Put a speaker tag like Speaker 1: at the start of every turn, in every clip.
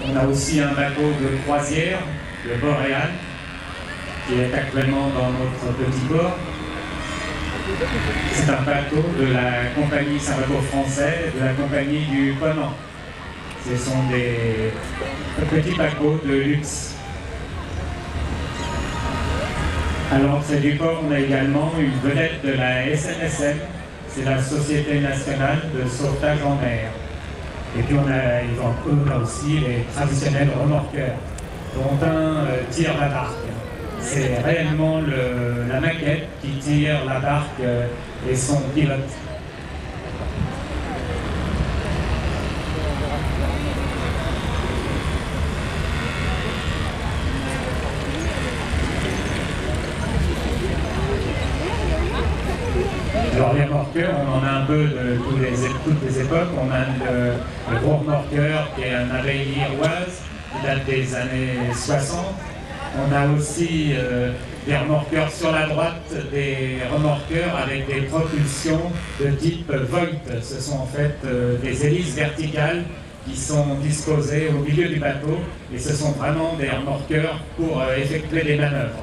Speaker 1: On a aussi un bateau de croisière, le Boréal, qui est actuellement dans notre petit port. C'est un bateau de la compagnie, c'est un bateau français, de la compagnie du Ponant. Ce sont des petits bateaux de luxe. À l'entrée du port, on a également une vedette de la SNSM, c'est la Société nationale de sauvetage en mer. Et puis on a aussi les traditionnels remorqueurs, dont un tire la barque. C'est réellement la maquette qui tire la barque et son pilote. Alors les remorqueurs, on en a un peu de toutes les époques. On a le gros remorqueur qui est un abbaye lilloise qui date des années 60. On a aussi des remorqueurs sur la droite, des remorqueurs avec des propulsions de type Voigt. Ce sont en fait des hélices verticales qui sont disposées au milieu du bateau et ce sont vraiment des remorqueurs pour effectuer des manœuvres.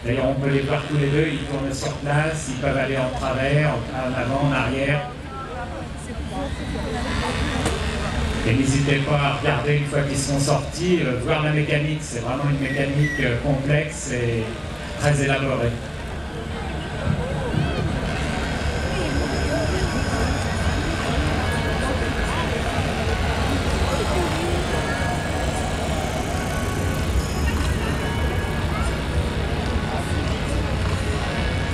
Speaker 1: D'ailleurs, on peut les voir tous les deux, ils tournent sur place, ils peuvent aller en travers, en avant, en arrière. Et n'hésitez pas à regarder une fois qu'ils sont sortis, voir la mécanique. C'est vraiment une mécanique complexe et très élaborée.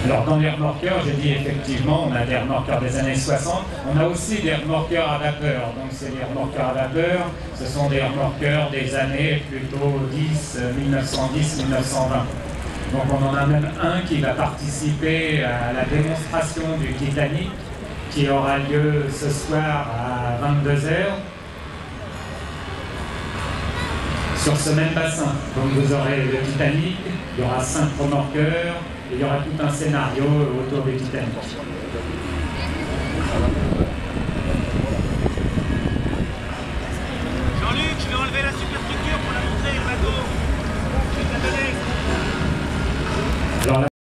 Speaker 1: Alors dans les remorqueurs, j'ai dit effectivement, on a des remorqueurs des années 60, on a aussi des remorqueurs à vapeur. Donc c'est des remorqueurs à vapeur, ce sont des remorqueurs des années plutôt 1910-1920. Donc on en a même un qui va participer à la démonstration du Titanic, qui aura lieu ce soir à 22h, sur ce même bassin. Donc vous aurez le Titanic, il y aura 5 remorqueurs, et il y aura tout un scénario autour du Titanic.